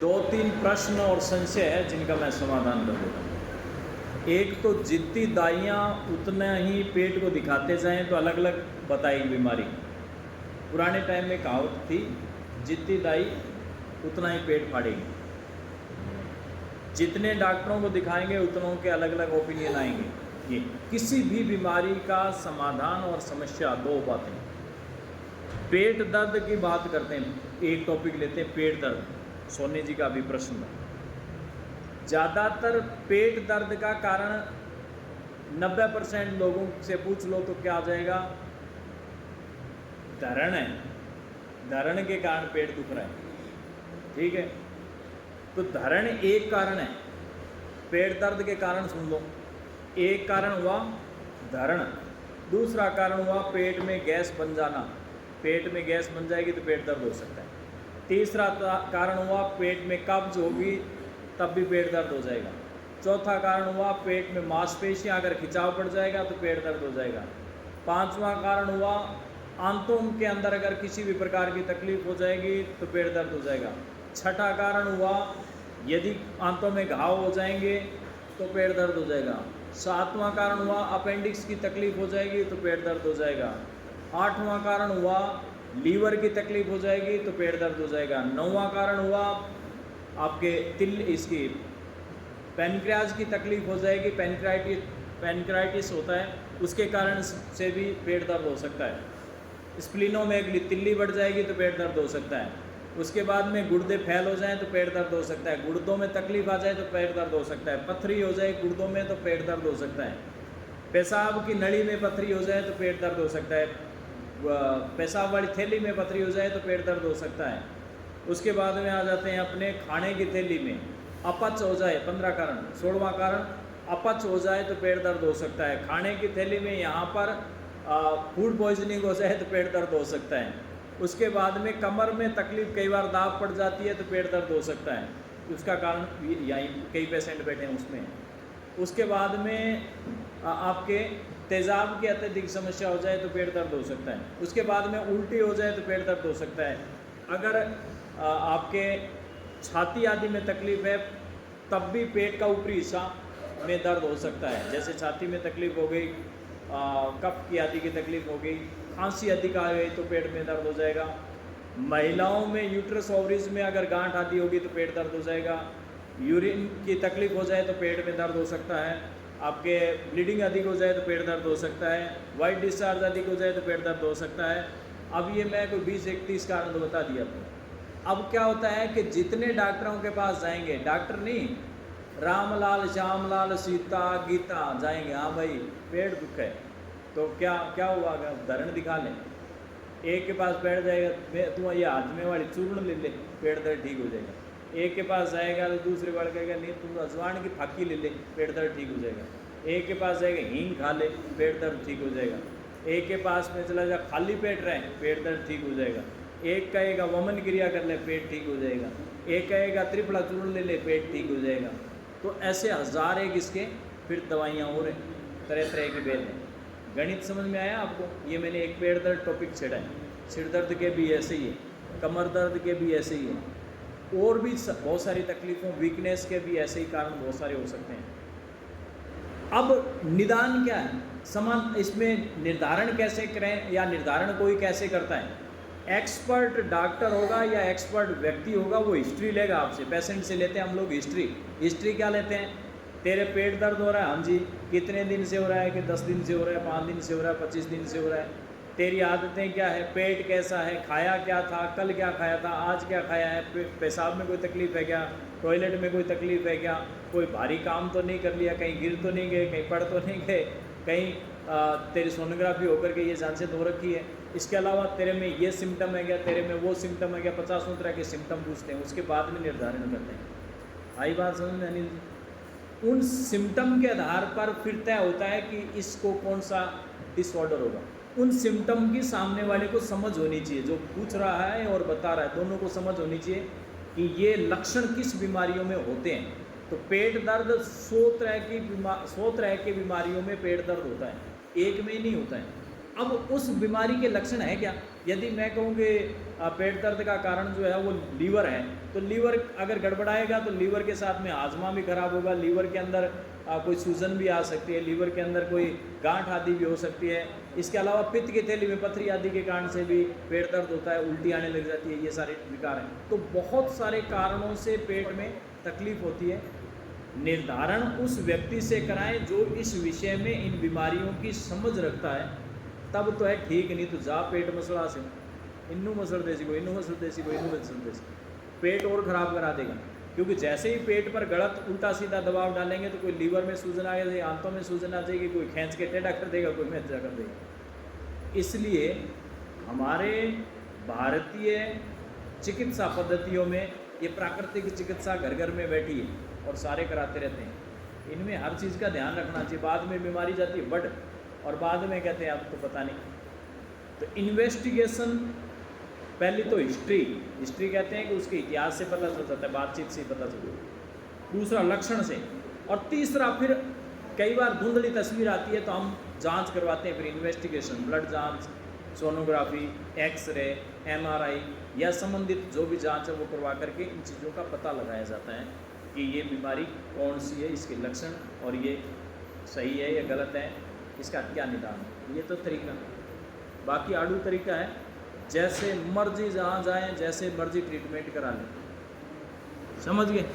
दो तीन प्रश्न और संशय है जिनका मैं समाधान कर देता हूँ। एक तो जितनी दाइयाँ उतना ही पेट को दिखाते जाएं तो अलग अलग बताएगी बीमारी। पुराने टाइम में कहावत थी, जितनी दाई उतना ही पेट फाड़ेगी। जितने डॉक्टरों को दिखाएंगे उतनों के अलग अलग ओपिनियन आएंगे। ये किसी भी बीमारी का समाधान और समस्या दो बातें। पेट दर्द की बात करते हैं, एक टॉपिक लेते हैं पेट दर्द। सोनी जी का भी प्रश्न था। ज़्यादातर पेट दर्द का कारण 90% लोगों से पूछ लो तो क्या आ जाएगा? धरण है, धरण के कारण पेट दुख रहा है। ठीक है, तो धरण एक कारण है। पेट दर्द के कारण सुन लो, एक कारण हुआ धरण, दूसरा कारण हुआ पेट में गैस बन जाना। पेट में गैस बन जाएगी तो पेट दर्द हो सकता है। तीसरा कारण हुआ पेट में कब्ज होगी तब भी पेट दर्द हो जाएगा। चौथा कारण हुआ पेट में मांसपेशियां अगर खिंचाव पड़ जाएगा तो पेट दर्द हो जाएगा। पांचवा कारण हुआ आंतों के अंदर अगर किसी भी प्रकार की तकलीफ हो जाएगी तो पेट दर्द हो जाएगा। छठा कारण हुआ यदि आंतों में घाव हो जाएंगे तो पेट दर्द हो जाएगा। सातवां कारण हुआ अपेंडिक्स की तकलीफ हो जाएगी तो पेट दर्द हो जाएगा। आठवां कारण हुआ लीवर की तकलीफ हो जाएगी तो पेट दर्द हो जाएगा। नौवां कारण हुआ आपके इसकी पैनक्रियाज की तकलीफ हो जाएगी, पैनक्राइटिस होता है, उसके कारण से भी पेट दर्द हो सकता है। स्प्लीनोमेगली तिल्ली बढ़ जाएगी तो पेट दर्द हो सकता है। उसके बाद में गुर्दे फैल हो जाएं तो पेट दर्द हो सकता है। गुर्दों में तकलीफ आ जाए तो पेट दर्द हो सकता है। पथरी हो जाए गुर्दों में तो पेट दर्द हो सकता है। पेशाब की नली में पथरी हो जाए तो पेट दर्द हो सकता है। पेशाब वाली थैली में पथरी हो जाए तो पेट दर्द हो सकता है। उसके बाद में आ जाते हैं अपने खाने की थैली में अपच हो जाए, 15 कारण। 16वां कारण अपच हो जाए तो पेट दर्द हो सकता है। खाने की थैली में यहाँ पर फूड पॉइजनिंग हो जाए तो पेट दर्द हो सकता है। उसके बाद में कमर में तकलीफ, कई बार दाग पड़ जाती है तो पेट दर्द हो सकता है। उसका कारण यहीं कई पेशेंट बैठे हैं उसमें। उसके बाद में आपके तेज़ाब की अत्यधिक समस्या हो जाए तो पेट दर्द हो सकता है। उसके बाद में उल्टी हो जाए तो पेट दर्द हो सकता है। अगर आपके छाती आदि में तकलीफ़ है तब भी पेट का ऊपरी हिस्सा में दर्द हो सकता है। जैसे छाती में तकलीफ़ हो गई, कफ की आदि की तकलीफ़ हो गई, खांसी अधिक आ गई तो पेट में दर्द हो जाएगा। महिलाओं में यूट्रस ओवरीज में अगर गांठ आदि होगी तो पेट दर्द हो जाएगा। यूरिन की तकलीफ़ हो जाए तो पेट में दर्द हो सकता है। आपके ब्लीडिंग अधिक हो जाए तो पेट दर्द हो सकता है। वाइट डिस्चार्ज अधिक हो जाए तो पेट दर्द हो सकता है। अब ये मैं कोई 20-31 कारण तो बता दिया आपको। अब क्या होता है कि जितने डॉक्टरों के पास जाएंगे, डॉक्टर नहीं, रामलाल श्यामलाल सीता गीता जाएंगे, हाँ भाई पेट दुख है तो क्या क्या हुआ, अगर धरण दिखा लें। एक के पास बैठ जाएगा, तू ये हाजमे वाली चूर्ण ले ले, पेट दर्द ठीक हो जाएगा। एक के पास जाएगा तो दूसरे बार कहेगा नहीं तुम अजवाइन की फाकी ले ले, पेट दर्द ठीक हो जाएगा। एक के पास जाएगा हींग खा ले, पेट दर्द ठीक हो जाएगा। एक के पास में चला जा खाली पेट रहे, पेट दर्द ठीक हो जाएगा। एक कहेगा वमन क्रिया कर ले, पेट ठीक हो जाएगा। एक कहेगा त्रिफला चूर्ण ले ले, पेट ठीक हो जाएगा। तो ऐसे हज़ार एक इसके फिर दवाइयाँ और हैं, तरह तरह की बेल हैं। गणित समझ में आया आपको? ये मैंने एक पेट दर्द टॉपिक छेड़ा है। सिर दर्द के भी ऐसे ही है, कमर दर्द के भी ऐसे ही है, और भी बहुत सारी तकलीफ़ों, वीकनेस के भी ऐसे ही कारण बहुत सारे हो सकते हैं। अब निदान क्या है, समान इसमें निर्धारण कैसे करें या निर्धारण कोई कैसे करता है? एक्सपर्ट डॉक्टर होगा या एक्सपर्ट व्यक्ति होगा, वो हिस्ट्री लेगा आपसे। पेशेंट से लेते हैं हम लोग हिस्ट्री क्या लेते हैं? तेरे पेट दर्द हो रहा है, हाँ जी, कितने दिन से हो रहा है? कि 10 दिन से हो रहा है, 5 दिन से हो रहा है, 25 दिन से हो रहा है। तेरी आदतें क्या है, पेट कैसा है, खाया क्या था, कल क्या खाया था, आज क्या खाया है, पेशाब में कोई तकलीफ़ है क्या, टॉयलेट में कोई तकलीफ़ है क्या, कोई भारी काम तो नहीं कर लिया, कहीं गिर तो नहीं गए, कहीं पढ़ तो नहीं गए, कहीं तेरी सोनोग्राफी होकर के ये जांचें हो रखी है। इसके अलावा तेरे में ये सिम्टम है क्या, तेरे में वो सिम्टम है क्या, 50 तरह के सिम्टम पूछते हैं। उसके बाद में निर्धारण करते हैं। आई बात समझ में अनिल जी? उन सिम्टम के आधार पर फिर तय होता है कि इसको कौन सा डिसऑर्डर होगा। उन सिम्टम की सामने वाले को समझ होनी चाहिए, जो पूछ रहा है और बता रहा है, दोनों को समझ होनी चाहिए कि ये लक्षण किस बीमारियों में होते हैं। तो पेट दर्द 100 तरह की बीमारियों में पेट दर्द होता है, एक में नहीं होता है। अब उस बीमारी के लक्षण है क्या? यदि मैं कहूँ कि पेट दर्द का कारण जो है वो लीवर है, तो लीवर अगर गड़बड़ाएगा तो लीवर के साथ में हाजमा भी खराब होगा, लीवर के अंदर कोई सूजन भी आ सकती है, लीवर के अंदर कोई गांठ आदि भी हो सकती है। इसके अलावा पित्त की थैली में पथरी आदि के कारण से भी पेट दर्द होता है, उल्टी आने लग जाती है, ये सारे विकार हैं। तो बहुत सारे कारणों से पेट में तकलीफ होती है। निर्धारण उस व्यक्ति से कराएं जो इस विषय में इन बीमारियों की समझ रखता है, तब तो है ठीक, नहीं तो जा पेट मसला से इन्नू मसड़ देसी को, इन्नू मसड़ देसी को, इन्नू मसड़ देसी, पेट और ख़राब करा देगा। क्योंकि जैसे ही पेट पर गलत उल्टा सीधा दबाव डालेंगे तो कोई लीवर में सूजन आ जाएगी, आंतों में सूजन आ जाएगी, कोई खींच के टेढ़ा कर देगा, कोई मेजा कर देगा। इसलिए हमारे भारतीय चिकित्सा पद्धतियों में ये प्राकृतिक चिकित्सा घर घर में बैठी है और सारे कराते रहते हैं। इनमें हर चीज़ का ध्यान रखना चाहिए। बाद में बीमारी जाती है बढ़, और बाद में कहते हैं अब तो पता नहीं। तो इन्वेस्टिगेशन, पहली तो हिस्ट्री कहते हैं कि उसके इतिहास से पता चल जाता है, बातचीत से पता चलता है। दूसरा लक्षण से, और तीसरा फिर कई बार धुंधली तस्वीर आती है तो हम जांच करवाते हैं, फिर इन्वेस्टिगेशन, ब्लड जांच, सोनोग्राफी, एक्सरे, MRI या संबंधित जो भी जांच है वो करवा करके इन चीज़ों का पता लगाया जाता है कि ये बीमारी कौन सी है, इसके लक्षण, और ये सही है या गलत है, इसका क्या निदान है। ये तो तरीका। बाकी आड़ू तरीका है, जैसे मर्जी जहाँ जाएं, जैसे मर्जी ट्रीटमेंट करा लें। समझ गए?